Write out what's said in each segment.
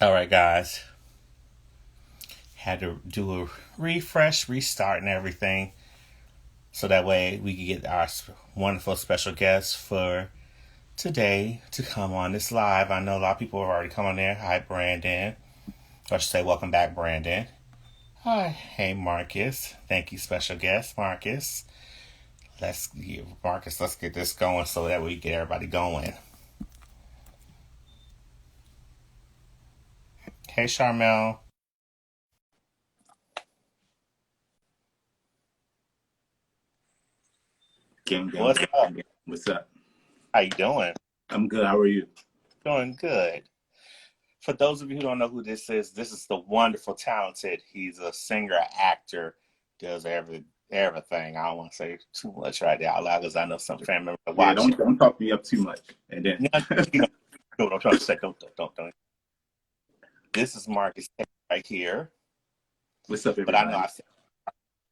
All right, guys. Had to do a refresh, restart, and everything, so that way we could get our wonderful special guest for today to come on this live. I know a lot of people have already come on there. Hi, Brandon. Or I should say, welcome back, Brandon. Hi, hey, Marcus. Thank you, special guest, Marcus. Let's get this going so that we get everybody going. Hey, Charmel. Gang, gang, What's gang, up? gang. What's up? How you doing? I'm good. How are you? Doing good. For those of you who don't know who this is the wonderful, talented. He's a singer, actor, does everything. I don't want to say too much right there out loud because I know some family members are Yeah, watching. don't talk me up too much. And then, No, you know what I'm trying to say. Don't. This is MarXus Taylor right here. what's up, But I know everybody? I said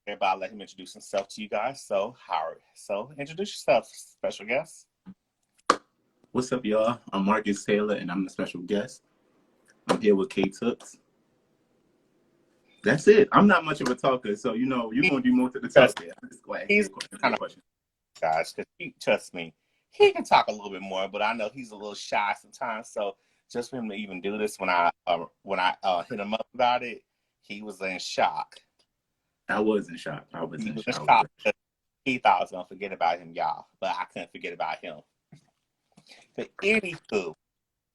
everybody. I'll let him introduce himself to you guys. So Howard, introduce yourself, special guest. What's up, y'all? I'm MarXus Taylor, and I'm the special guest. I'm here with KTookes. That's it. I'm not much of a talker, so you're He, gonna do most of the trust, talking. I'm just gonna ask he's you a kind of question. guys, because he trust me, he can talk a little bit more, but I know he's a little shy sometimes. So just for him to even do this, when I hit him up about it, he was in shock. I was in shock. I was He in was in shock. shock because he thought I was gonna forget about him, y'all, but I couldn't forget about him. But anywho,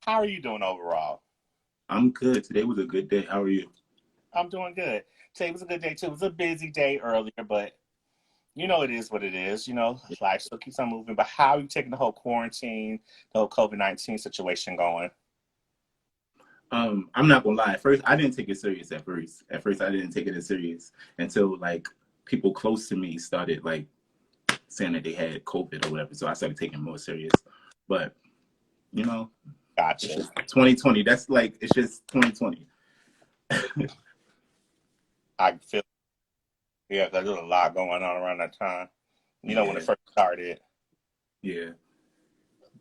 how are you doing overall? I'm good. Today was a good day. How are you? I'm doing good. Today was a good day too. It was a busy day earlier, but it is what it is. Life still keeps on moving. But how are you taking the whole quarantine, the whole COVID-19 situation going? I'm not gonna lie. At first, I didn't take it serious. At first, I didn't take it as serious until like people close to me started like saying that they had COVID or whatever. So I started taking it more serious. But you know, it's Gotcha. just 2020. That's like it's just 2020. I feel yeah, because there's a lot going on around that time. When it Yeah, first started. yeah.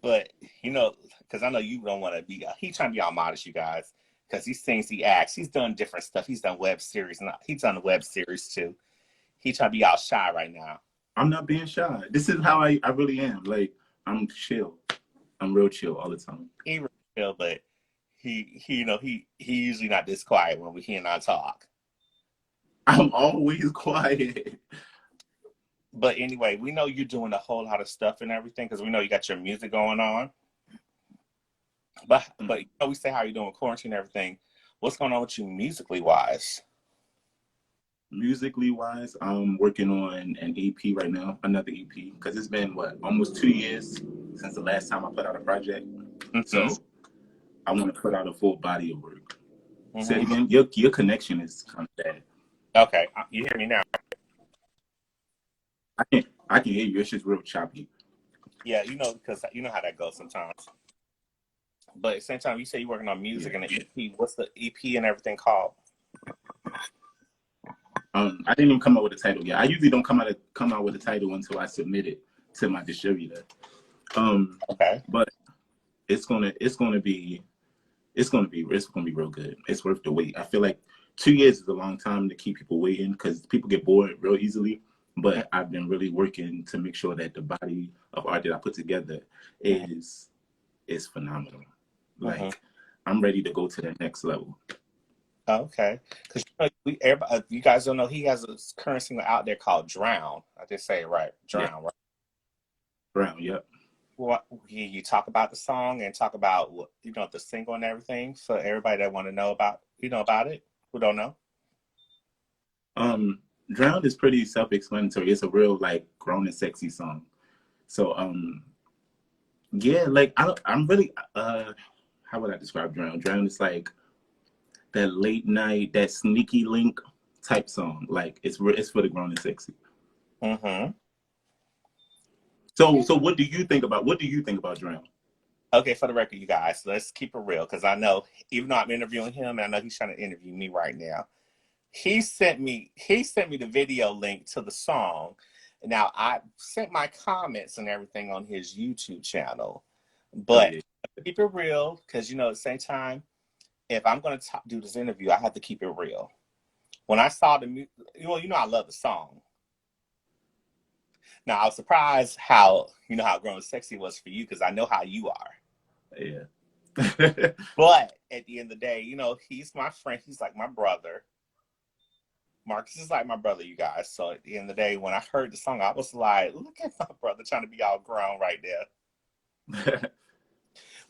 But because I know you don't want to be. He's trying to be all modest, you guys, because he sings, he acts, he's done different stuff. He's done web series, and he's done a web series too. He's trying to be all shy right now. I'm not being shy. This is how I really am. Like I'm chill. I'm real chill all the time. He really feel, but he usually not this quiet when he and I talk. I'm always quiet. But anyway, we know you're doing a whole lot of stuff and everything because we know you got your music going on. But we say how you doing with quarantine and everything. What's going on with you musically wise? Musically wise, I'm working on an EP right now, another EP, because it's been what almost 2 years since the last time I put out a project. Mm-hmm. So I want to put out a full body of work. Say it Mm-hmm. again. Your connection is kind of bad. Okay, you hear me now? I can hear you. It's just real choppy. Yeah, because you know how that goes sometimes. But at the same time, you say you're working on music Yeah. and the EP. What's the EP and everything called? I didn't even come out with a title yet. I usually don't come out with a title until I submit it to my distributor. Okay. But it's gonna be real good. It's worth the wait. I feel like 2 years is a long time to keep people waiting because people get bored real easily. But I've been really working to make sure that the body of art that I put together Mm-hmm. is phenomenal. Mm-hmm. Like I'm ready to go to the next level. Okay. Because you guys don't know he has a current single out there called "Drown." I did say it right, Yeah, "Drown." Right. Brown. Yep. What you talk about the song and talk about the single and everything for everybody that want to know about it who don't know. Drowned is pretty self-explanatory. It's a real like grown and sexy song. So yeah, like I'm really how would I describe Drown? Drown is like that late night, that sneaky link type song. Like it's for the grown and sexy. Mm-hmm. So what do you think about Drown? Okay, for the record, you guys, let's keep it real because I know even though I'm interviewing him, and I know he's trying to interview me right now. He sent me the video link to the song. Now I sent my comments and everything on his YouTube channel, Oh but yeah. keep it real because at the same time, if I'm going to do this interview, I have to keep it real. When I saw I love the song. Now, I was surprised how Grown Sexy was for you, because I know how you are. Yeah. But at the end of the day, he's my friend. He's like my brother. MarXus is like my brother, you guys. So at the end of the day, when I heard the song, I was like, look at my brother trying to be all grown right there.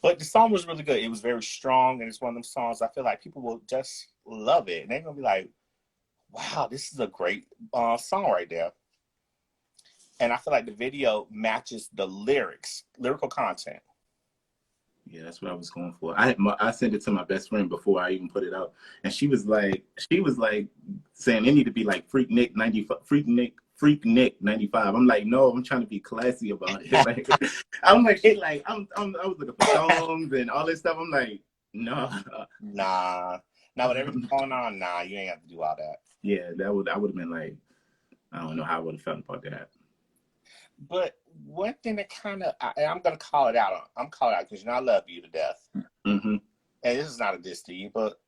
But the song was really good. It was very strong, and it's one of them songs I feel like people will just love it. And they're going to be like, wow, this is a great song right there. And I feel like the video matches the lyrical content. Yeah, that's what I was going for. I sent it to my best friend before I even put it out, and she was like saying it need to be like Freak Nick 95, Freak Nick 95. I'm like, no, I'm trying to be classy about it. Like, I'm like, I was looking for songs and all this stuff. I'm like, no, nah, with everything going on, nah, you ain't have to do all that. Yeah, I would have been like, I don't know how I would have felt about that. But one thing that kind of, I'm going to call it out. I'm calling it out because I love you to death. Mm-hmm. And this is not a diss to you, but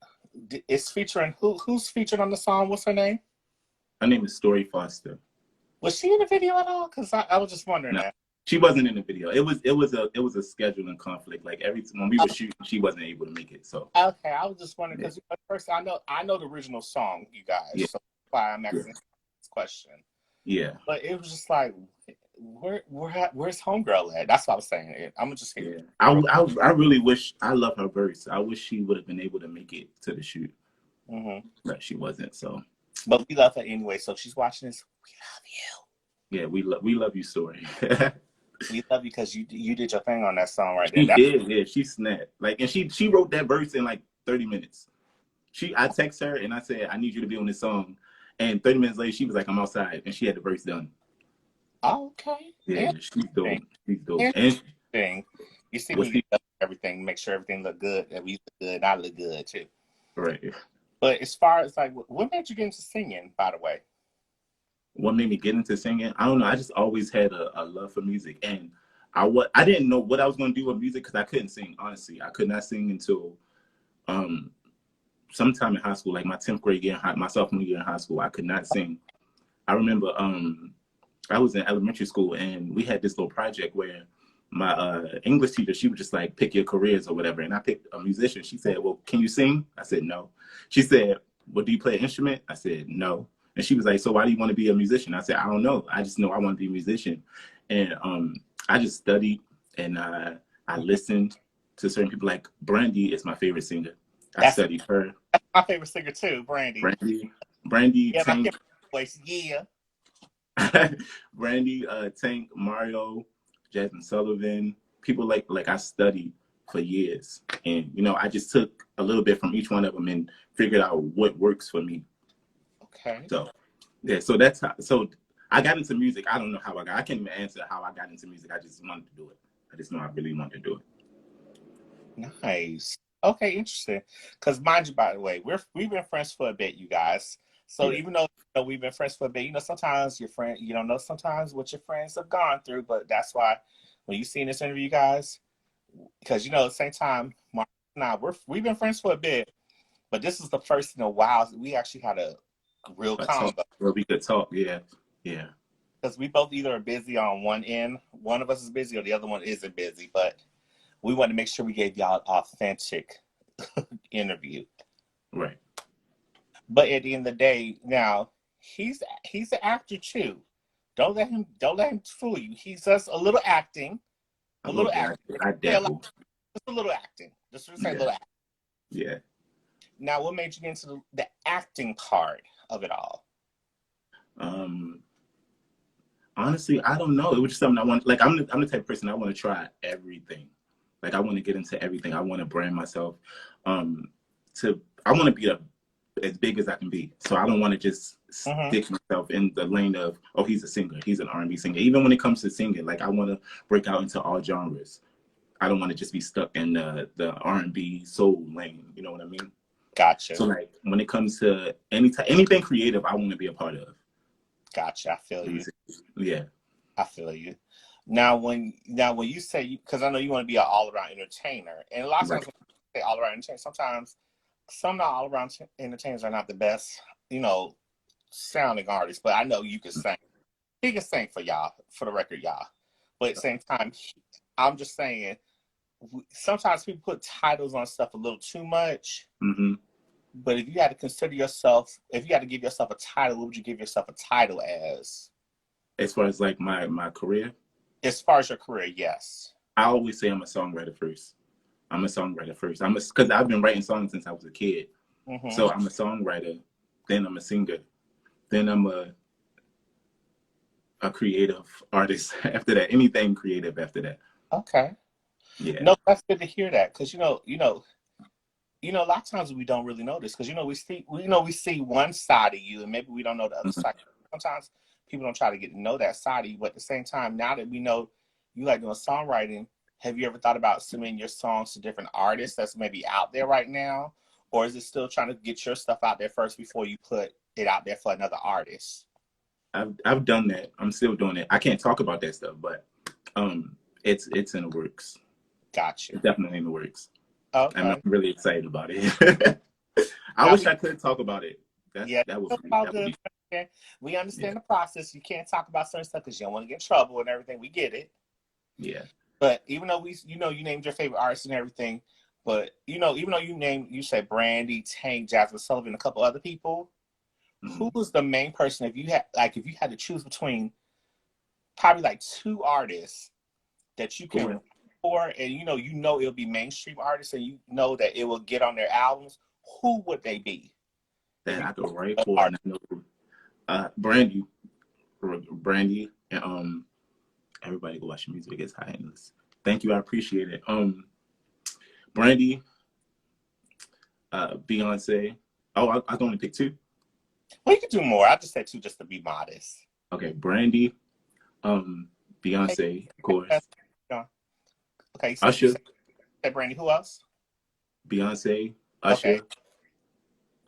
it's featuring, who's featured on the song? What's her name? Her name is Story Foster. Was she in the video at all? Because I was just wondering that. She wasn't in the video. It was a scheduling conflict. Like when we were shooting, she wasn't able to make it. So okay, I was just wondering because first I know the original song, you guys. Yeah. So that's why I'm asking this question. Yeah. But it was just like, where's homegirl at? That's what I was saying. I'm just kidding. Yeah. I really wish, I love her verse. I wish she would have been able to make it to the shoot. Mm-hmm. But she wasn't. So. But we love her anyway. So if she's watching this, we love you. Yeah, we love you, Story. We love you because you did your thing on that song right there. She did, yeah. She snapped. Like, and she wrote that verse in like 30 minutes. I text her and I said, I need you to be on this song. And 30 minutes later, she was like, I'm outside, and she had the verse done. Okay. Yeah, she's dope. She's dope. Interesting. You see, when you do everything, make sure everything look good, and we look good, and I look good too. Right. But as far as like, what made you get into singing, by the way? What made me get into singing? I don't know. I just always had a love for music, and I didn't know what I was going to do with music because I couldn't sing. Honestly, I could not sing until sometime in high school, like my 10th grade year, my sophomore year in high school. I could not sing. I remember I was in elementary school, and we had this little project where my English teacher, she would just like pick your careers or whatever, and I picked a musician. She said, well, can you sing? I said, no. She said, well, do you play an instrument? I said, no. And she was like, so why do you want to be a musician? I said, I don't know. I just know I want to be a musician. And I just studied, and I listened to certain people. Like Brandy is my favorite singer. I studied her. That's my favorite singer too, Brandy. Brandy, yeah, Tank. Voice, yeah. Brandy, Tank, Mario, Jasmine Sullivan. People like I studied for years, and I just took a little bit from each one of them and figured out what works for me. Okay. So, yeah. So that's how. So I got into music. I don't know how I can't even answer how I got into music. I just wanted to do it. I just know I really wanted to do it. Nice. Okay, interesting. Because mind you, by the way, we've been friends for a bit, you guys. So even though we've been friends for a bit, sometimes your friend, you don't know sometimes what your friends have gone through. But that's why when you see this interview, guys, because at the same time, Mark and I, we've been friends for a bit, but this is the first in a while we actually had a real combo. Where we could talk, yeah. Because we both either are busy on one end, one of us is busy, or the other one isn't busy. But we want to make sure we gave y'all an authentic interview. Right. But at the end of the day, now he's an actor too. Don't let him fool you. He does a little acting. A little acting. I dabble. Just a little acting. Just to say a little acting. Yeah. Now, what made you get into the acting part of it all? Honestly, I don't know. It was just something I want. Like, I'm the type of person I want to try everything. Like, I want to get into everything. I want to brand myself. I want to be as big as I can be. So I don't want to just stick myself in the lane of, oh, he's a singer. He's an R&B singer. Even when it comes to singing, like, I want to break out into all genres. I don't want to just be stuck in the R&B soul lane. You know what I mean? Gotcha. So, like, when it comes to anything creative, I want to be a part of. Gotcha. I feel you. Yeah. I feel you. Now, when you say, because I know you want to be an all-around entertainer, and a lot of times when you say all-around entertainer, sometimes some not all around entertainers are not the best, you know, sounding artists, but I know you can sing. He can sing for y'all, for the record, y'all. But at the same time, I'm just saying, sometimes people put titles on stuff a little too much. Mm-hmm. But if you had to consider yourself, if you had to give yourself a title, what would you give yourself a title as? As far as like my career? As far as your career, yes. I always say I'm a songwriter first. I'm a songwriter first. Because I've been writing songs since I was a kid. Mm-hmm. So I'm a songwriter, then I'm a singer, then I'm a creative artist after that. Anything creative after that. Okay. Yeah. No, that's good to hear that, because a lot of times we don't really know this, because we see one side of you, and maybe we don't know the other Mm-hmm. side. Sometimes people don't try to get to know that side of you, but at the same time, now that we know you like doing songwriting, have you ever thought about submitting your songs to different artists that's maybe out there right now, or is it still trying to get your stuff out there first before you put it out there for another artist? I've done that. I'm still doing it. I can't talk about that stuff, but it's in the works. Gotcha. It's definitely in the works. Okay. And I'm really excited about it. I wish I could talk about it. That would be good. We understand the process. You can't talk about certain stuff because you don't want to get in trouble and everything. We get it. Yeah. But even though you named your favorite artists and everything, but even though you said Brandy, Tank, Jasmine Sullivan, a couple other people, who was the main person if you had to choose between probably like two artists that you can for, and it'll be mainstream artists, and you know that it will get on their albums, who would they be? That I could write for, and I know Brandy, and everybody go watch the music. It's high endless. Thank you, I appreciate it. Brandy, Beyonce. Oh, I can only pick two. Well, you could do more. I just said two just to be modest. Okay, Brandy, Beyonce, of course. Okay, Usher. Hey, Brandy, who else? Beyonce, Usher,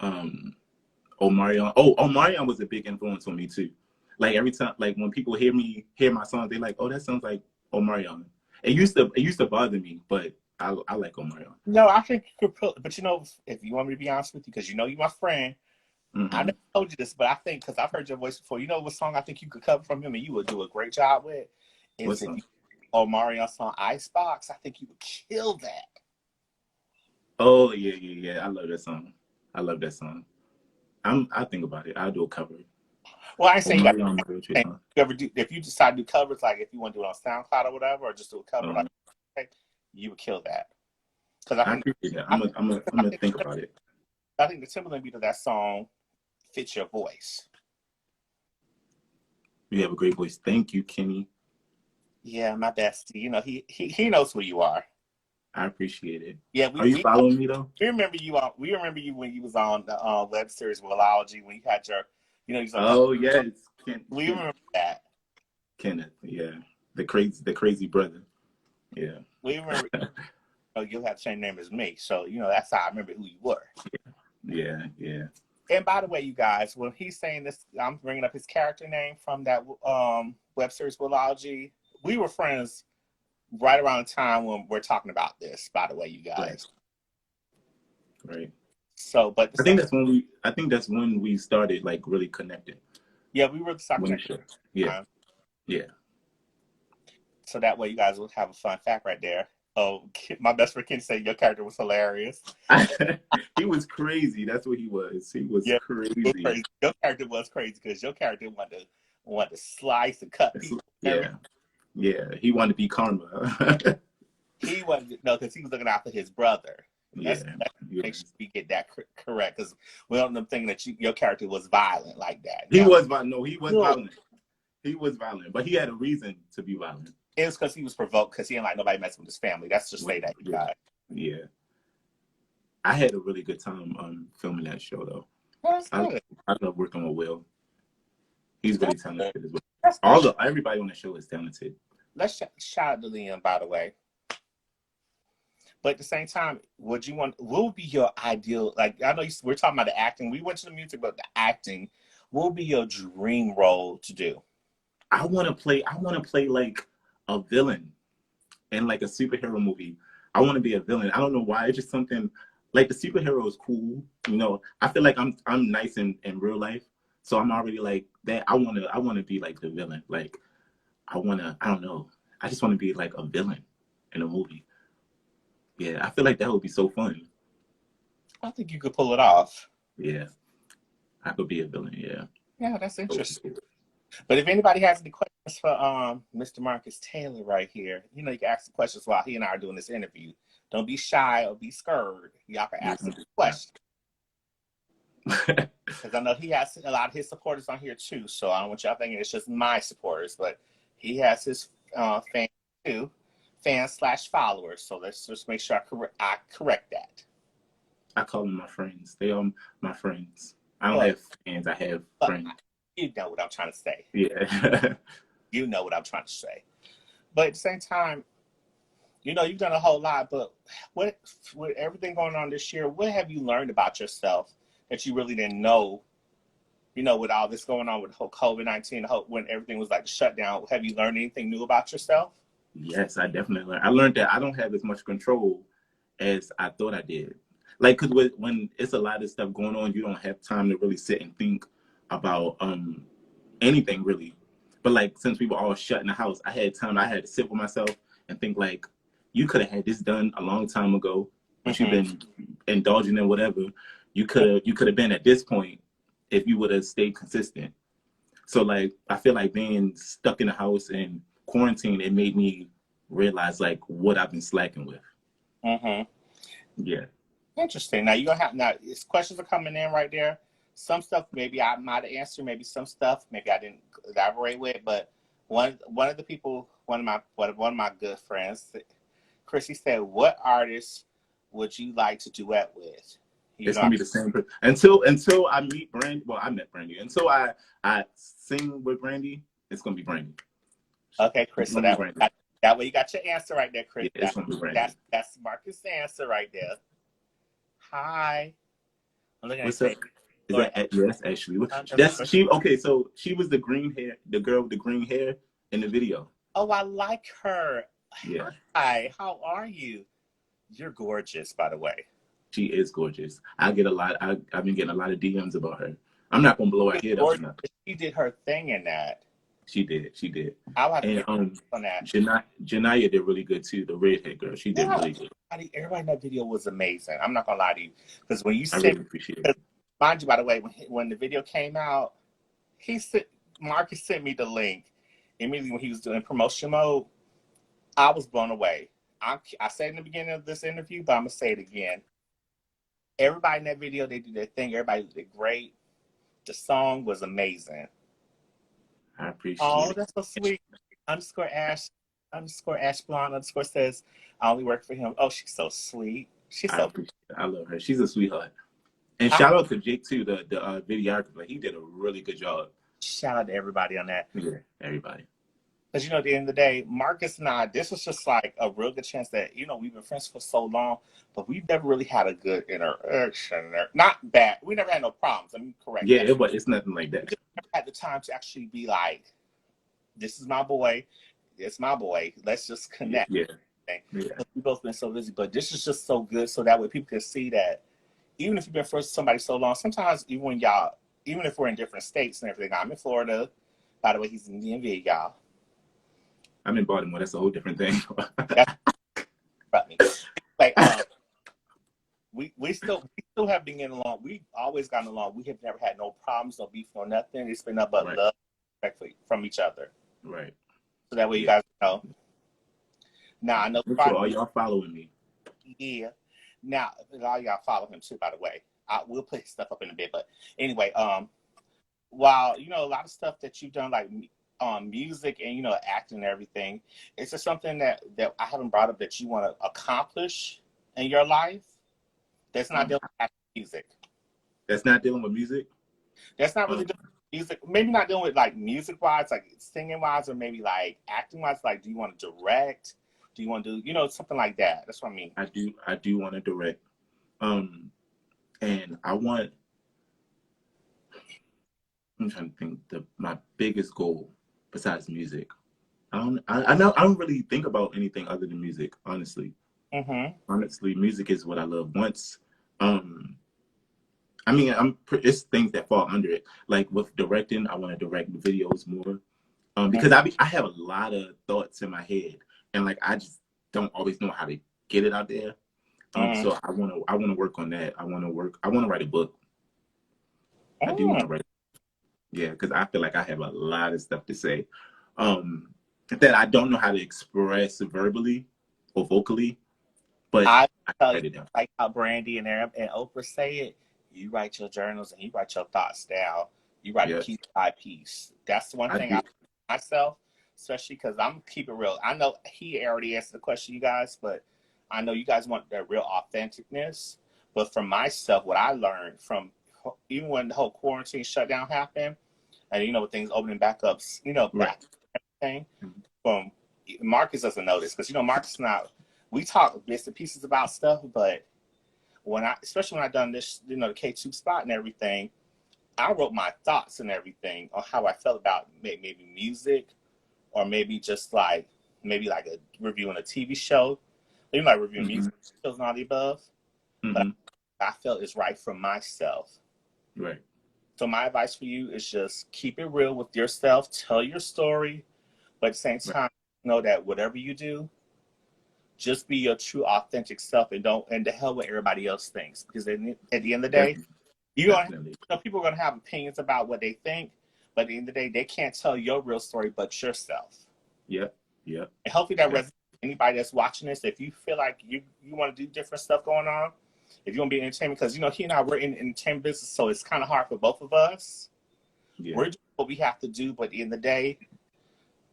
Omarion. Oh, Omarion was a big influence on me too. Like every time, like when people hear my songs, they like, oh, that sounds like Omarion. It used to bother me, but I like Omarion. No, I think you could put, but if you want me to be honest with you, because you're my friend, I never told you this, but I think, because I've heard your voice before, what song I think you could cover from him and you would do a great job with? Is if you Omarion's song Icebox. I think you would kill that. Oh yeah. I love that song. I think about it. I'll do a cover. Well, I ain't saying you ever do, if you decide to do covers, like if you want to do it on SoundCloud or whatever, or just do a cover, you would kill that. Because I appreciate that. I'm gonna think about it. I think the Timberland beat of that song fits your voice. You have a great voice. Thank you, Kenny. Yeah, my bestie. He knows who you are. I appreciate it. Yeah, are you following me though? We remember you when you was on the web series Willology, when you had your, oh yes, we remember that. Kenneth, yeah, the crazy brother, yeah. We remember. You'll have the same name as me, so that's how I remember who you were. Yeah. And by the way, you guys, when he's saying this, I'm bringing up his character name from that web series Willology. We were friends right around the time when we're talking about this, by the way, you guys. Right. So, but I think that's when we started like really connecting. Yeah, we were connected. Yeah. So that way you guys will have a fun fact right there. Oh, my best friend Ken said your character was hilarious. He was crazy. That's what he was. He was crazy. Your character was crazy because your character wanted to slice and cut people. Yeah. He wanted to be karma. He wasn't, no, because he was looking out for his brother. Make sure we get that correct, because we don't know thinking that your character was violent like that. He was violent. No, he was violent. He was violent, but he had a reason to be violent. It was because he was provoked because he didn't like nobody messing with his family. That's just say that, you guys. Yeah. I had a really good time filming that show, though. That's good. I love working with Will. He's really talented as well. Everybody on the show is talented. Let's shout out to Liam, by the way. But at the same time, what would be your ideal, like, I know we're talking about the acting. We went to the music, but the acting, what would be your dream role to do? I want to play like a villain in like a superhero movie. I want to be a villain. I don't know why. It's just something like the superhero is cool. You know, I feel like I'm nice in real life, so I'm already like that. I wanna be like the villain. Like I don't know. I just want to be like a villain in a movie. Yeah, I feel like that would be so fun. I think you could pull it off. Yeah, I could be a villain. Yeah, Yeah, that's that would be interesting. cool. But if anybody has any questions for Mr. MarXus Taylor right here, you know, you can ask the questions while he and I are doing this interview. Don't be shy or be scared. Y'all can Yeah. ask the questions. Because I know he has a lot of his supporters on here too. So I don't want y'all thinking it's just my supporters, but he has his fans too, fans/followers. So let's just make sure I correct that. I call them my friends. They are my friends. I don't But, have fans. I have but friends. you know what I'm trying to say. Yeah. You know what I'm trying to say. But at the same time, you know, you've done a whole lot, but what, with everything going on this year, what have you learned about yourself that you really didn't know, you know, with all this going on with the whole COVID-19, when everything was like shut down? Have you learned anything new about yourself? Yes, I definitely learned. I learned that I don't have as much control as I thought I did. Like, cause when it's a lot of stuff going on, you don't have time to really sit and think about anything really. But like, since we were all shut in the house, I had time. I had to sit with myself and think like, you could have had this done a long time ago, but you've Mm-hmm. been indulging in whatever. You could have been at this point if you would have stayed consistent. So like, I feel like being stuck in the house and quarantine, it made me realize like what I've been slacking with. Mm-hmm. Yeah. Interesting. Now you're gonna have now questions are coming in right there. Some stuff maybe I might have answered, maybe some stuff maybe I didn't elaborate with. But one of the people, one of my good friends, Chrissy said, "What artist would you like to duet with?" You It's know, gonna be the same until I meet Brandy. Well, I met Brandy. Until I sing with Brandy, it's gonna be Brandy. okay, It's Chris. So gonna be Brandy. that way you got your answer right there, Chris. Yeah, it's gonna be Brandy. That's Marcus' answer right there. Hi. I'm looking at What's up? say, Is Lord, that yeah? That's Ashley. That's underscore. she. Okay, so she was the green hair, the girl with the green hair in the video. Oh, I like her. Yeah, Hi, how are you? You're gorgeous, by the way. she is gorgeous. I get a lot. I've been getting a lot of DMs about her. I'm not gonna blow her She's head up or gorgeous. nothing. She did her thing in that. She did. She did. I'll have to And get on that. Janaya did really good too. The redhead girl, she did Yeah, really good. everybody in that video was amazing. I'm not gonna lie to you, because when you I sent, really appreciate it. because mind you, by the way, when the video came out, he sent Marcus sent me the link immediately when he was doing promotion mode. I was blown away. I said in the beginning of this interview, but I'm gonna say it again. Everybody in that video, they did their thing. Everybody did great. The song was amazing. I appreciate Oh, it. that's so sweet. Underscore Ash Blonde underscore says, I only work for him. Oh, she's so sweet. She's I so. appreciate it. I love her. She's a sweetheart. And I shout out to Jake too, the videographer. He did a really good job. shout out to everybody on that. Yeah, everybody. Because, you know, at the end of the day, Marcus and I, this was just like a real good chance that, you know, we've been friends for so long, but we've never really had a good interaction. Not bad. We never had no problems. Let me correct Yeah, that. it's nothing like We that. just never had the time to actually be like, this is my boy. It's my boy. Let's just Yeah, connect. yeah, yeah. We've both been so busy, but this is just so good so that way people can see that even if you've been friends with somebody so long, sometimes even if we're in different states and everything, I'm in Florida. By the way, he's in DMV, y'all. I'm in Baltimore. That's a whole different thing. That's about me. Like, we still have been getting along. We've always gotten along. We have never had no problems, no beef, no nothing. It's been nothing but Right, love, respect from each other. right. So that way you Yeah. guys know. Now I know. Make sure all y'all following me. Yeah. Now all y'all follow him too. By the way, we'll put his stuff up in a bit. But anyway, while you know a lot of stuff that you've done, like music and you know acting and everything, is there something that I haven't brought up that you want to accomplish in your life that's not Um, dealing with music? that's not dealing with music. That's not really Um, dealing with music. Maybe not dealing with like music wise, like singing wise, or maybe like acting wise. Like, do you want to direct? Do you want to do something like that? That's what I mean. I do want to direct. Um, and I'm trying to think my biggest goal besides music. I don't really think about anything other than music, honestly. Mm-hmm. Honestly, music is what I love. Um, I mean, it's things that fall under it. Like with directing, I want to direct videos more. Because I have a lot of thoughts in my head, and like I just don't always know how to get it out there. So I wanna work on that. I wanna write a book. I do want to write. Yeah, because I feel like I have a lot of stuff to say, that I don't know how to express verbally or vocally, but I I tell you, write it down. like how Brandy and Aaron and Oprah say it, you write your journals and you write your thoughts down. You write it Yes, piece by piece. That's the one I thing do. I myself, especially because I'm keeping real. I know he already answered the question, you guys, but I know you guys want that real authenticness. But for myself, what I learned from even when the whole quarantine shutdown happened, and with things opening back up, Right. back thing from Marcus doesn't know this because Marcus not. We talk bits and pieces about stuff, but especially when I done this, the KTookes spot and everything, I wrote my thoughts and everything on how I felt about maybe music, or maybe just like a reviewing a TV show, maybe like reviewing Mm-hmm. music shows and all the above. But Mm-hmm. I felt is right for myself. Right. So my advice for you is just keep it real with yourself, tell your story, but at the same Right. time, know that whatever you do, just be your true authentic self, and the hell what everybody else thinks, because at the end of the day, Definitely. you don't Definitely. people are going to have opinions about what they think, but at the end of the day, they can't tell your real story but yourself. Yep. Yep. And hopefully that Yep. resonates with anybody that's watching this. If you feel like you want to do different stuff going on, if you want to be entertainment, because he and I, we're in the entertainment business, so it's kind of hard for both of us. Yeah. We're doing what we have to do, but at the end of the day,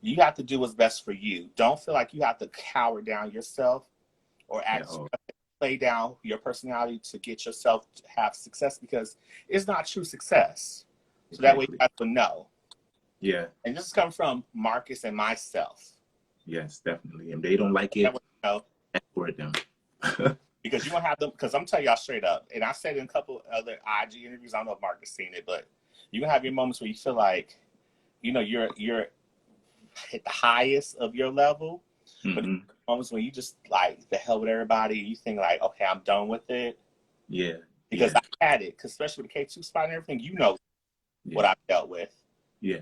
you have to do what's best for you. Don't feel like you have to cower down yourself or play down your personality to get yourself to have success, because it's not true success. So that way you Exactly. guys will know. Yeah. And this is coming from Marcus and myself. Yes, definitely. And they don't like That it, way you know, for them. because you won't have them. Because I'm telling y'all straight up, and I said in a couple other IG interviews, I don't know if Marcus seen it, but you can have your moments where you feel like, you're at the highest of your level, but Mm-hmm. moments when you just like the hell with everybody, and you think like, okay, I'm done with it. Yeah. Because Yeah. I had it, because especially with the K2 spot and everything, what Yeah. I've dealt with. Yeah.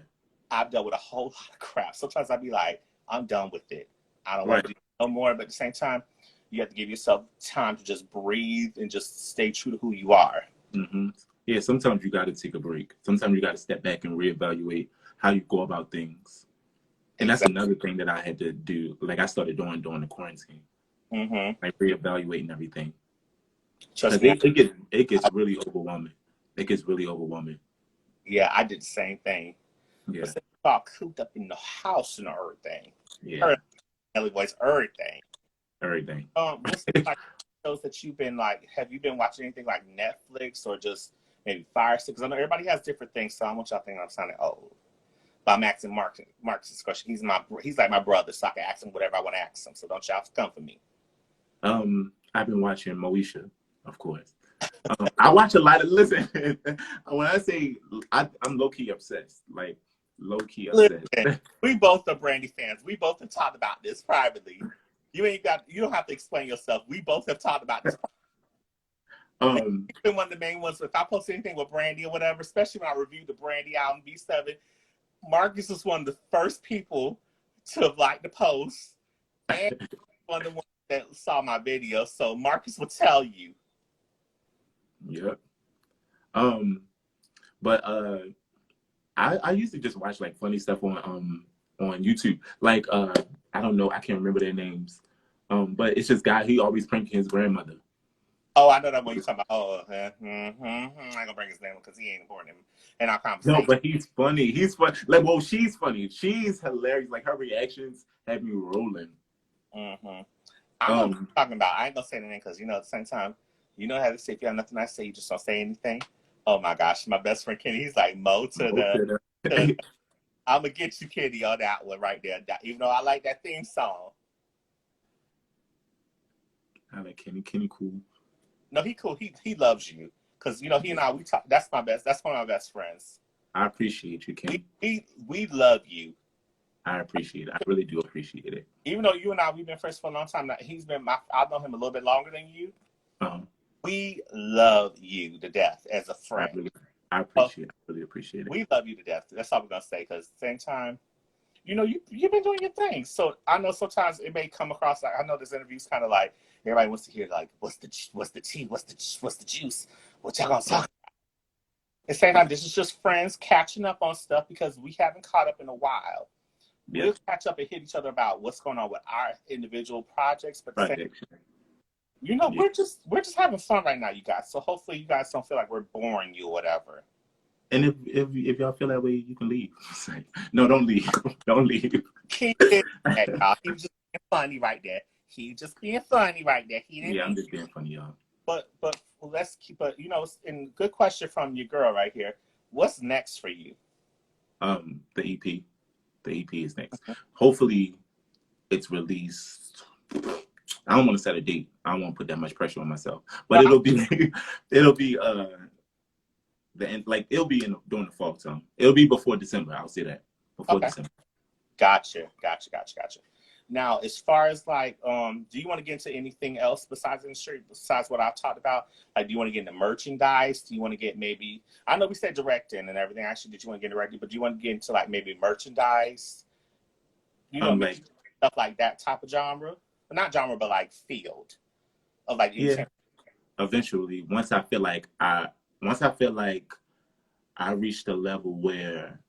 I've dealt with a whole lot of crap. Sometimes I'd be like, I'm done with it. I don't want Right. to do no more. But at the same time, you have to give yourself time to just breathe and just stay true to who you are. Mm-hmm. Yeah, sometimes you got to take a break. Sometimes you got to step back and reevaluate how you go about things. And that's Exactly. another thing that I had to do. Like I started doing during the quarantine, Mm-hmm. like reevaluating everything, Trust because me. it gets really overwhelming. It gets really overwhelming. Yeah, I did the same thing. But Yeah, since I got cooped up in the house and everything, yeah, her Ellie voice, everything. everything. What's like shows that you've been like? Have you been watching anything like Netflix or just maybe Fire Stick? Because I know everybody has different things, so I want y'all to think I'm sounding old. But I'm asking Mark's question. He's like my brother, so I can ask him whatever I want to ask him. So don't y'all come for me. I've been watching Moesha, of course. I watch a lot of. Listen, when I say I'm low key obsessed, like low key obsessed. Listen, we both are Brandy fans. We both have talked about this privately. You don't have to explain yourself. We both have talked about this. um, It's been one of the main ones. If I post anything with Brandy or whatever, especially when I reviewed the Brandy album B7, Marcus was one of the first people to have liked the post, and one of the ones that saw my video. So Marcus will tell you. yep. Um, but I used to just watch like funny stuff on YouTube. Like I don't know, I can't remember their names. But it's just guy, he always pranking his grandmother. Oh, I know that one you're talking about. Oh, I ain't gonna bring his name because he ain't important in our No, conversation. but he's funny. He's fun. Like, well, she's funny. She's hilarious. Like her reactions have me rolling. Mm-hmm. I know what Um, you're talking about. I ain't gonna say anything because at the same time, how to say if you have nothing nice to say, you just don't say anything. Oh my gosh, my best friend Kenny, he's like Mo to the I'm gonna get you, Kenny, on that one right there. Even though I like that theme song. I like Kenny. Kenny cool. No, he cool. He loves you because he and I we talk. That's my best. That's one of my best friends. I appreciate you, Kenny. We love you. I appreciate it. I really do appreciate it. Even though you and I we've been friends for a long time. Now, I've known him a little bit longer than you. Um, we love you to death as a I friend. really, I So appreciate it. I really appreciate it. we love you to death. That's all we're gonna say. Because at the same time, you've been doing your thing. So I know sometimes it may come across like, I know this interview's kind of like everybody wants to hear like what's the tea, what's the juice, what y'all gonna talk. At the same time, this is just friends catching up on stuff because we haven't caught up in a while. Yeah. We'll catch up and hit each other about what's going on with our individual projects, but the same, Yeah. we're just having fun right now, you guys. So hopefully you guys don't feel like we're boring you or whatever. And if y'all feel that way, you can leave. No, don't leave. Don't leave. He did that, y'all. He was just being funny right there. He just being funny right there. He didn't. Yeah, I'm just being funny, y'all. But let's keep. But and good question from your girl right here. What's next for you? The EP. The EP is next. Hopefully, it's released. I don't want to set a date. I don't want to put that much pressure on myself. But it'll be the end. Like it'll be during the fall time. It'll be before December. I'll say that before December. Gotcha. Now, as far as like, do you want to get into anything else besides industry, besides what I've talked about? Like, do you want to get into merchandise? Do you want to get maybe, I know we said directing and everything. Actually, did you want to get directing? But do you want to get into like maybe merchandise? Like stuff like that type of genre? Not genre, but like field of like. Yeah. Eventually, once I feel like I reached a level where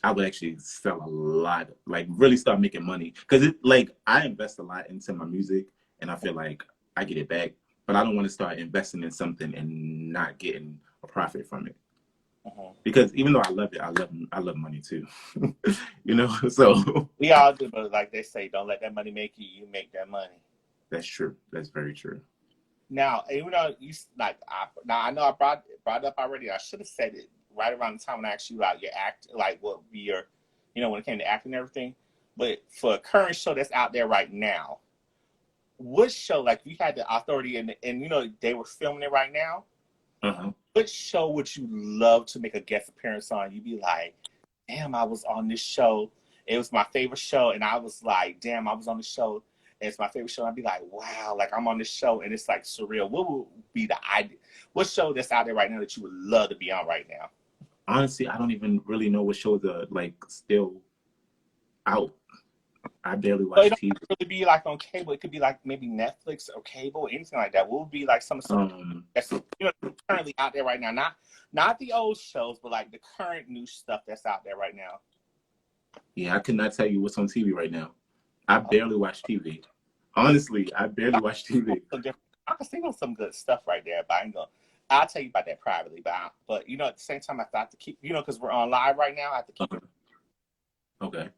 I would actually sell a lot, like really start making money. Because it like I invest a lot into my music and I feel like I get it back. But I don't want to start investing in something and not getting a profit from it. Because even though I love it, I love money too. So we all do, but like they say, don't let that money make you, you make that money. That's true. That's very true. Now, even though you like, I know I brought it up already. I should have said it right around the time when I asked you about your act, like what would be your, when it came to acting and everything. But for a current show that's out there right now, what show, like you had the authority and they were filming it right now. What show would you love to make a guest appearance on? You'd be like, damn, I was on this show. It was my favorite show. And I was like, damn, I was on the show. It's my favorite show. I'd be like, wow, like I'm on this show and it's like surreal. What would be the idea? What show that's out there right now that you would love to be on right now? Honestly, I don't even really know what shows are like still out. I barely watch TV. It don't really be like on cable. It could be like maybe Netflix or cable or anything like that. What would be like some that's currently out there right now? Not the old shows, but like the current new stuff that's out there right now. Yeah, I could not tell you what's on TV right now. I barely watch TV. Honestly, I barely watch TV. I can think of some good stuff right there, but I'll tell you about that privately. But at the same time, I have to keep, because we're on live right now. I have to keep it. Okay.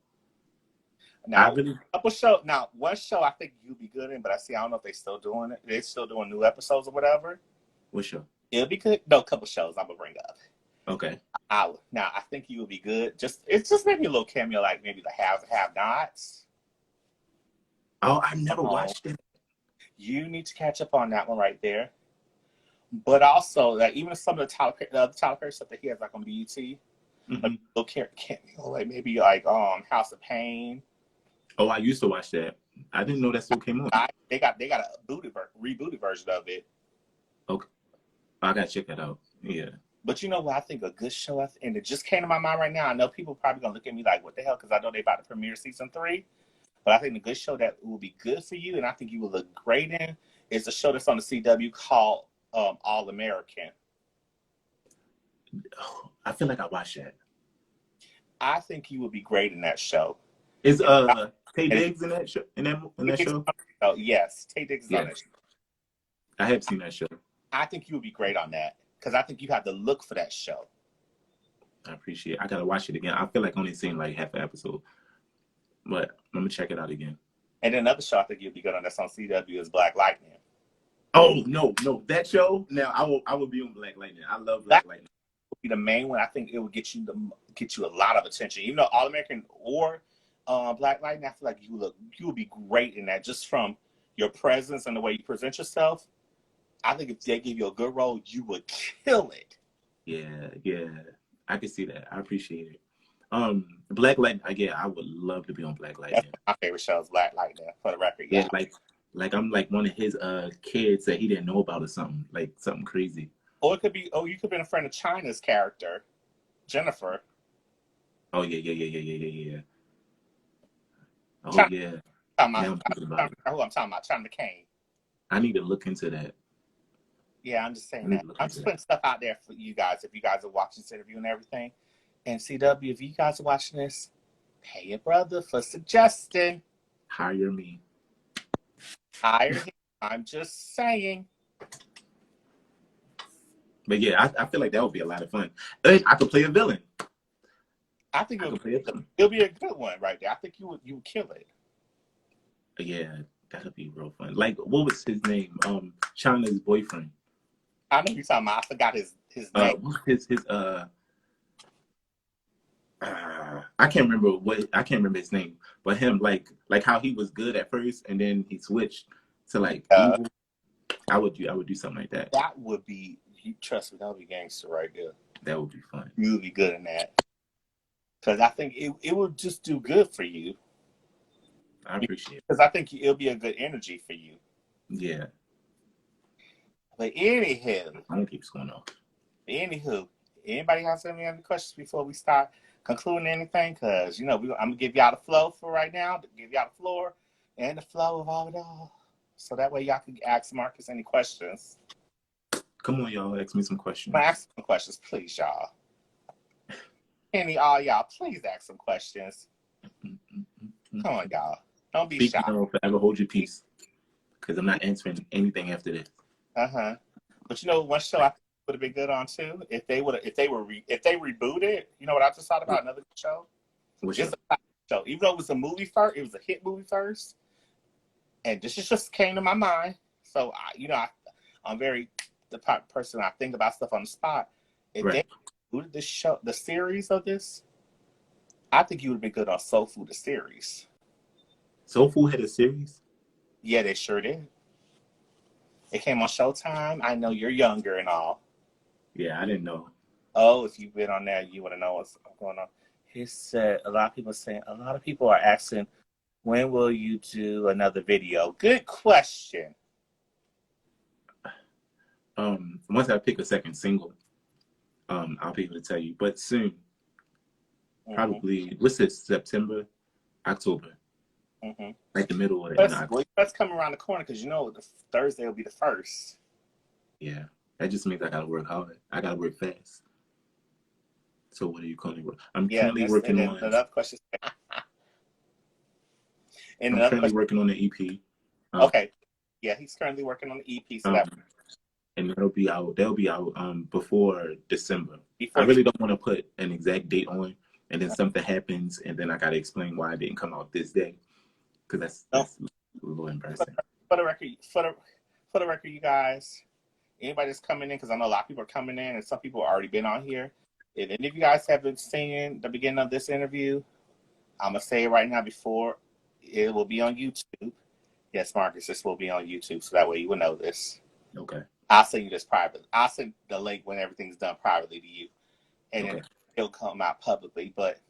Now, one show I think you'll be good in, but I don't know if they're still doing it. They're still doing new episodes or whatever. What show? It'll be good. No, a couple shows I'm gonna bring up. Okay. Now I think you will be good. It's just maybe a little cameo, like maybe the have nots. Oh, I never watched it. You need to catch up on that one right there. But also, like even some of the other Tyler Perry stuff that he has, like on BET, like little cameo, like maybe like House of Pain. Oh, I used to watch that. I didn't know that still came on. They got a rebooted version of it. Okay, I gotta check that out. Yeah. But you know what? I think a good show, and it just came to my mind right now. I know people probably gonna look at me like, "What the hell?" Because I know they about to premiere season 3. But I think the good show that will be good for you, and I think you will look great in, is a show that's on the CW called All American. I feel like I watched that. I think you would be great in that show. Is Tay Diggs in that show? In that show? Oh yes, Tay Diggs is on that show. I have seen that show. I think you would be great on that because I think you have the look for that show. I appreciate it. I gotta watch it again. I feel like I only seen like half an episode, but I'm gonna check it out again. And then another show I think you'll be good on that's on CW is Black Lightning. Oh no, that show. Now I will be on Black Lightning. I love Black Lightning. Be the main one. I think it will get you a lot of attention. Even though All American or Black Lightning, I feel like you will be great in that just from your presence and the way you present yourself. I think if they give you a good role, you would kill it. Yeah, I can see that. I appreciate it. Black Lightning. Yeah, I would love to be on Black Lightning. That's my favorite show is Black Lightning. For the record, yeah. Like Like I'm like one of his kids that he didn't know about or something, like something crazy. Or it could be, oh, you could be a friend of China's character, Jennifer. Oh yeah, yeah, yeah, yeah, yeah, yeah, yeah. Oh China, yeah. I'm Now I'm thinking about it. who I'm talking about, China McCain. I need to look into that. Yeah, I'm just I saying need that. to look I'm into just that. putting stuff out there for you guys. If you guys are watching this interview and everything, and CW, if you guys are watching this, pay your brother for suggesting. Hire me. Hire him. I'm just saying. But yeah, I feel like that would be a lot of fun. And I could play a villain. I think I could play a villain. it'll be a good one right there. I think you would kill it. Yeah, that'd be real fun. Like, what was his name? China's boyfriend. I know you're talking about. I forgot his name. His I can't remember his name, but him like how he was good at first and then he switched to like evil. I would do something like that. That would be, you trust me, that would be gangster right there. That would be fun. You would be good in that. Because I think it would just do good for you. I appreciate it. Because I think it'll be a good energy for you. Yeah. But anywho, I don't keep going off. Anybody has any other questions before we start concluding anything? Because, I'm going to give y'all the flow for right now, to give y'all the floor and the flow of all it all. So that way y'all can ask MarXus any questions. Come on, y'all. Ask me some questions. Ask some questions, please, y'all. All y'all, please ask some questions. Come on, y'all. Don't be shy. Forever hold your peace. Because I'm not answering anything after this. Uh-huh. But one show I think would have been good on too, if they rebooted, you know what I just thought about? Another show? What show? Even though it was a movie first, it was a hit movie first. And this just came to my mind. So I'm very the person I think about stuff on the spot. If they rebooted this show, the series of this, I think you would have been good on Soul Food, the series. Soul Food had a series? Yeah, they sure did. It came on Showtime. I know you're younger and all. Yeah, I didn't know. Oh, if you've been on there, you want to know what's going on. He said a lot of people are asking, when will you do another video? Good question. Once I pick a second single, I'll be able to tell you. But soon. Probably, what's this, September, October? Like the middle of it. Let's come around the corner because the Thursday will be the first. Yeah, that just means I gotta work hard. I gotta work fast. So what are you calling work? I'm currently working on another question. I'm currently working on the EP. Okay. Yeah, he's currently working on the EP. So and that'll be out before December. I really don't want to put an exact date on, and then something happens, and then I gotta explain why it didn't come out this day. Because that's a little embarrassing. For the record, you guys, anybody that's coming in, because I know a lot of people are coming in, and some people have already been on here. If any of you guys haven't seen the beginning of this interview, I'm gonna say it right now before it will be on YouTube. Yes, MarXus, this will be on YouTube, so that way you will know this. Okay. I'll send you this privately. I'll send the link when everything's done privately to you, and then it'll come out publicly. But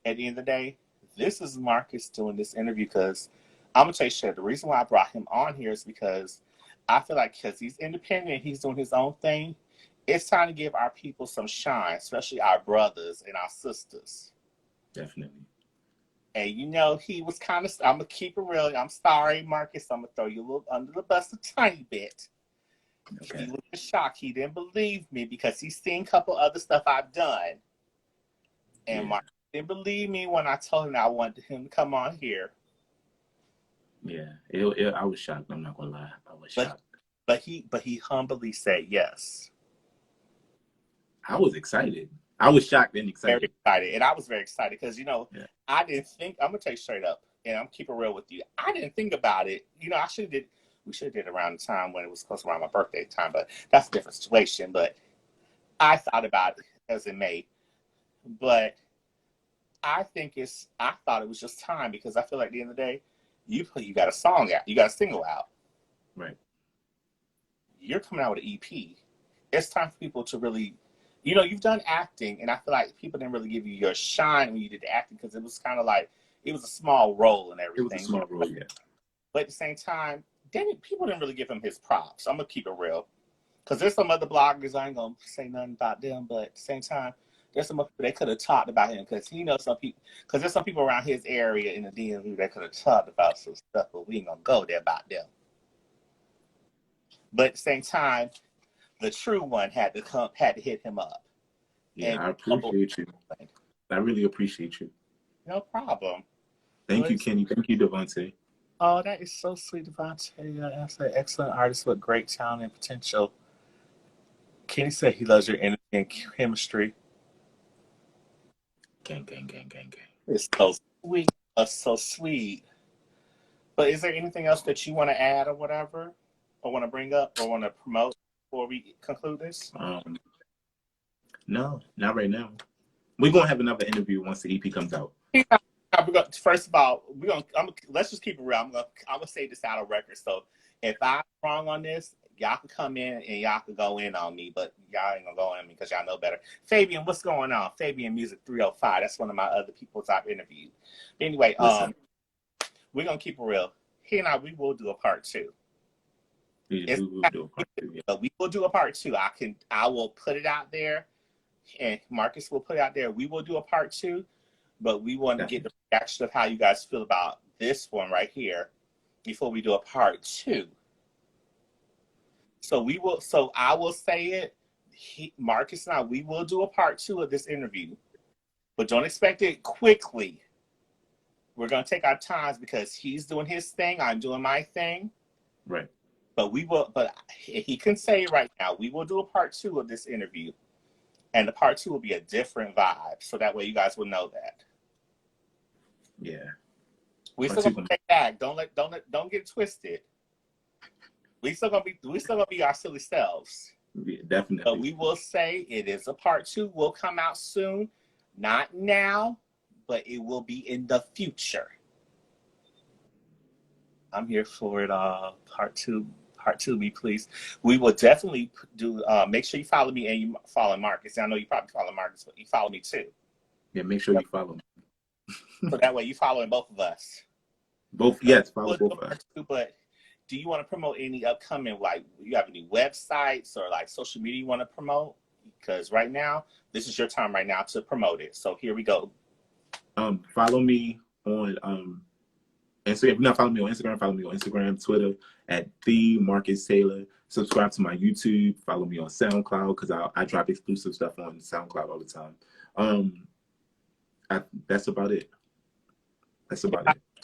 at the end of the day, this is MarXus doing this interview because I'm gonna tell you straight. The reason why I brought him on here is because I feel like because he's independent, he's doing his own thing. It's time to give our people some shine, especially our brothers and our sisters. Definitely. And he was kind of. I'm gonna keep it real. I'm sorry, MarXus. I'm gonna throw you a little under the bus a tiny bit. Okay. He was shocked. He didn't believe me because he's seen a couple other stuff I've done, and MarXus didn't believe me when I told him I wanted him to come on here. Yeah, I was shocked. I'm not gonna lie, I was shocked. But he humbly said yes. I was excited. I was shocked and excited. Very excited, and I was very excited because I didn't think. I'm gonna tell you straight up, and I'm keeping real with you. I didn't think about it. I should have did. We should have did around the time when it was close around my birthday time, but that's a different situation. But I thought about it as in May, but I thought it was just time because I feel like at the end of the day, you got a song out, you got a single out, right? You're coming out with an EP. It's time for people to really. You've done acting, and I feel like people didn't really give you your shine when you did the acting because it was kind of like it was a small role and everything. It was a small role, yeah. But at the same time, people didn't really give him his props. I'm gonna keep it real, because there's some other bloggers, I ain't gonna say nothing about them, but at the same time, there's some people they could have talked about him, because he knows some people. Because there's some people around his area in the DMV that could have talked about some stuff, but we ain't gonna go there about them. But at the same time, the true one had to hit him up. Yeah, I appreciate you. I really appreciate you. No problem. Thank you, Kenny. Thank you, Devontae. Oh, that is so sweet, Devontae. That's an excellent artist with great talent and potential. Kenny said he loves your energy and chemistry. Gang, gang, gang, gang, gang. It's so sweet. That's so sweet. But is there anything else that you want to add or whatever? Or want to bring up or want to promote before we conclude this? No, not right now. We're going to have another interview once the EP comes out. First of all, let's just keep it real. I'm gonna say this out of record. So if I'm wrong on this, y'all can come in and y'all can go in on me, but y'all ain't gonna go on me because y'all know better. Fabian, what's going on? Fabian Music 305. That's one of my other people I've interviewed. Anyway, we're gonna keep it real. He and we will do a part 2. We will do a part 2. Yeah. We will do a part 2. I will put it out there, and Marcus will put it out there. We will do a part 2. But we want to get the reaction of how you guys feel about this one right here before we do a part 2. So I will say it. Marcus and I, we will do a part 2 of this interview, but don't expect it quickly. We're going to take our times because he's doing his thing. I'm doing my thing. Right. But he can say it right now. We will do a part 2 of this interview, and the part 2 will be a different vibe. So that way you guys will know that. Yeah. We still gonna take back. Don't get it twisted. We still gonna be our silly selves. Yeah, definitely. But we will say it is a part 2. Will come out soon. Not now, but it will be in the future. I'm here for it. Part 2. Part 2, me please. We will definitely do. Make sure you follow me and you follow Marcus. I know you probably follow Marcus, but you follow me too. Yeah, make sure you follow me. So that way you following both of us. Yes, follow both of us. But do you want to promote any upcoming, like, you have any websites or like social media you want to promote? Because right now, this is your time right now to promote it. So here we go. Follow me on Instagram. If you're not following me on Instagram, follow me on Instagram, Twitter at the MarXus Taylor. Subscribe to my YouTube. Follow me on SoundCloud because I drop exclusive stuff on SoundCloud all the time. That's about it.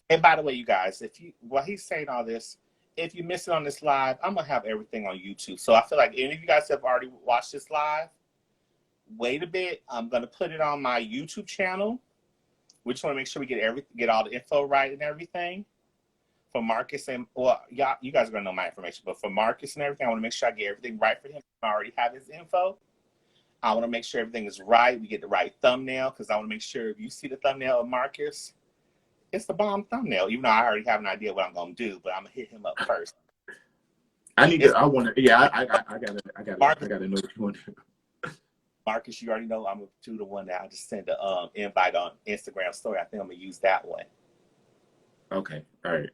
And by the way, you guys, while he's saying all this, if you miss it on this live, I'm gonna have everything on YouTube. So I feel like any of you guys have already watched this live, wait a bit. I'm gonna put it on my YouTube channel. We just want to make sure we get all the info right and everything. For Marcus and you guys are gonna know my information, but for Marcus and everything, I want to make sure I get everything right for him. I already have his info. I want to make sure everything is right. We get the right thumbnail because I want to make sure if you see the thumbnail of Marcus, it's the bomb thumbnail. Even though I already have an idea what I'm gonna do, but I'm gonna hit him up first. I gotta know what you want to do. Marcus, you already know I'm gonna do the one that I just sent the invite on Instagram story. I think I'm gonna use that one. Okay. All right.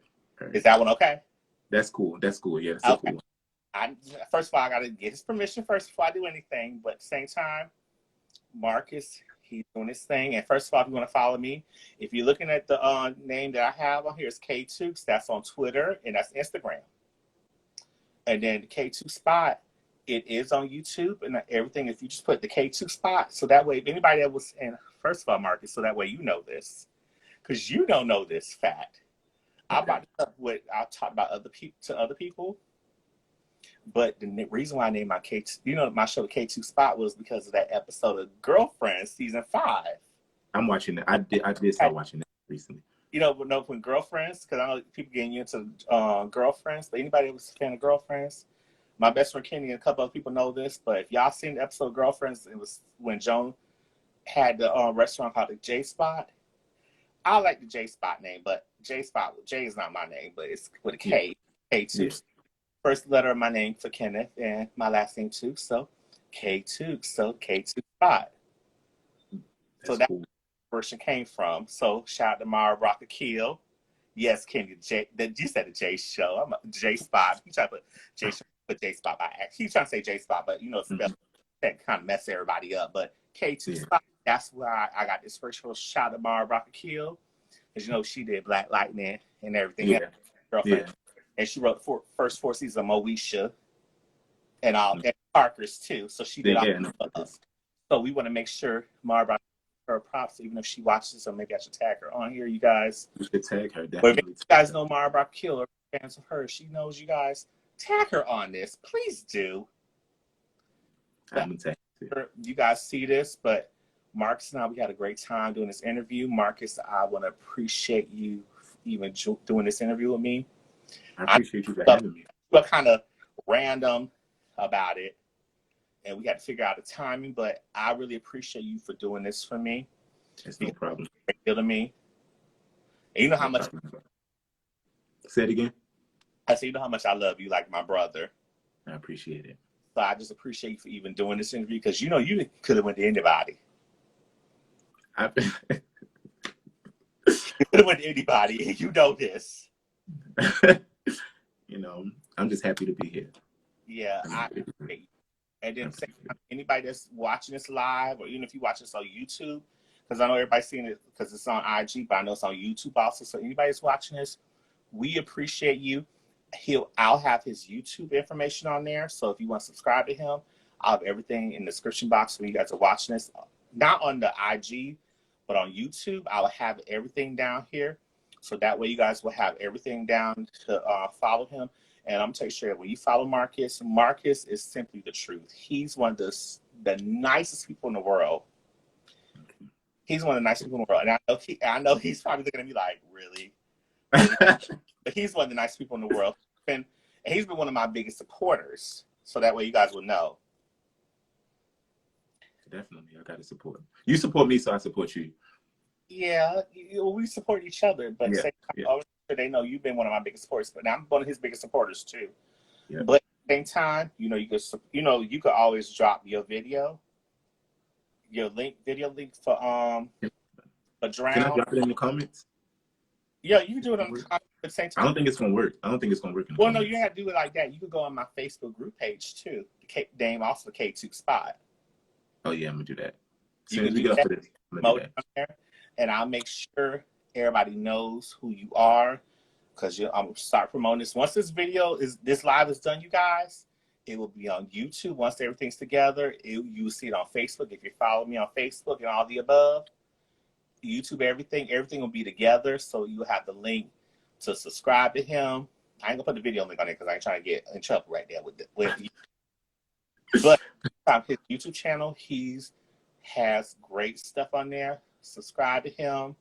Is that one okay? That's cool. Yeah, that's okay. Cool. First of all, I gotta get his permission first before I do anything. But at the same time, Marcus, he's doing his thing. And first of all, if you want to follow me, if you're looking at the name that I have on here, it's KTookes. That's on Twitter and that's Instagram. And then the K2 spot, it is on YouTube and everything. If you just put the K2 spot, so that way, if anybody that was, and first of all, Marcus, so that way you know this, because you don't know this fact. Okay. I'll talk about other people. But the reason why I named my my show the K2 spot was because of that episode of Girlfriends season 5. I'm watching it. I did start watching it recently. When Girlfriends, because I know people getting you into Girlfriends, but anybody that was a fan of Girlfriends, my best friend Kenny and a couple other people know this, but if y'all seen the episode of Girlfriends, it was when Joan had the restaurant called the J Spot. I like the J Spot name, but J is not my name, but it's with a K. Yeah. K2. Yeah. First letter of my name for Kenneth and my last name too. So K2. So K2 spot. So that's cool. Where the version came from. So shout out to Mara Rock Akil Yes, Kenny. You said the J show. I'm a J Spot. He tried to put J show, put J Spot by accident. He's trying to say J Spot, but you know, spell that kind of mess everybody up. But K2 Yeah. Spot, that's where I got this first real shot of Mara Rocket Kill. Because you know, she did Black Lightning and everything else, Yeah. girlfriend. Yeah. And she wrote first 4 seasons of Moesha and all and Parker's too. So she did all Yeah. No, us. So we want to make sure Mara Rocket her props, even if she watches, so maybe I should tag her on here, you guys. you should tag her. But if Definitely. you guys know Mara Brock Killer, fans of her, she knows you guys. Tag her on this. Please do. I'm gonna tag her. You guys see this, but Marcus and I, we had a great time doing this interview. Marcus, I want to appreciate you even doing this interview with me. I appreciate you for having me. We're kind of random about it, and we got to figure out the timing, but I really appreciate you for doing this for me. It's no problem. It's a great deal to me. And you know how much... Say it again. I say, you know how much I love you, like my brother. I appreciate it. So I just appreciate you for even doing this interview, because you know you could have went to anybody. You could have went to anybody, and you know this. You know, I'm just happy to be here. Yeah, I appreciate you. And then anybody that's watching this live, or even if you watch this on YouTube, because I know everybody's seeing it because it's on IG, but I know it's on YouTube also. So anybody that's watching this, we appreciate you. I'll have his YouTube information on there. So if you want to subscribe to him, I'll have everything in the description box when you guys are watching this. Not on the IG, but on YouTube, I'll have everything down here. So that way you guys will have everything down to follow him. And I'm going to tell you, when you follow Marcus, Marcus is simply the truth. He's one of the nicest people in the world. He's one of the nicest people in the world. And I know he's probably looking at me like, really? But he's one of the nicest people in the world. And he's been one of my biggest supporters. So that way you guys will know. Definitely. I got to support. You support me, so I support you. Yeah, we support each other. But they know you've been one of my biggest supporters. But now I'm one of his biggest supporters too. Yeah. But at the same time, you could always drop your video, video link for Drown. Can I drop it in the comments? Yeah, you can do it on the comments at the same time. I don't think it's gonna work. No, you have to do it like that. You could go on my Facebook group page too. The name also the KTookes Spot. Oh yeah, I'm gonna do that. You can do that. And I'll make sure everybody knows who you are, because I'm gonna start promoting this. Once this live is done, you guys, it will be on YouTube. Once everything's together, you'll see it on Facebook. If you follow me on Facebook and all the above, YouTube, everything will be together. So you have the link to subscribe to him. I ain't gonna put the video link on it because I ain't trying to get in trouble right there with you. But his YouTube channel, has great stuff on there. Subscribe to him.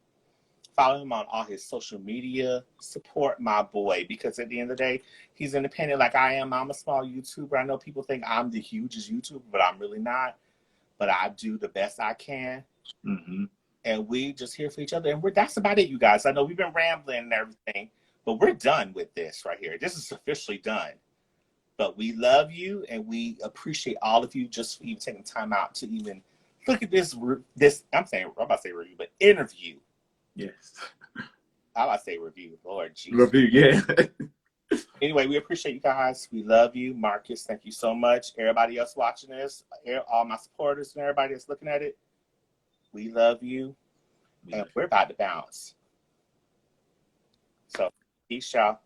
Follow him on all his social media. Support my boy, because at the end of the day, he's independent like I am. I'm a small YouTuber. I know people think I'm the hugest YouTuber, but I'm really not. But I do the best I can. Mm-hmm. And we just here for each other. And that's about it, you guys. I know we've been rambling and everything, but we're done with this right here. This is officially done. But we love you, and we appreciate all of you just for even taking time out to even look at this. I'm about to say review, but interview. Yes. I'm about to say review. Lord Jesus. Review, yeah. Anyway, we appreciate you guys. We love you. Marcus, thank you so much. Everybody else watching this, all my supporters and everybody that's looking at it, we love you. And we're about to bounce. So, peace, y'all.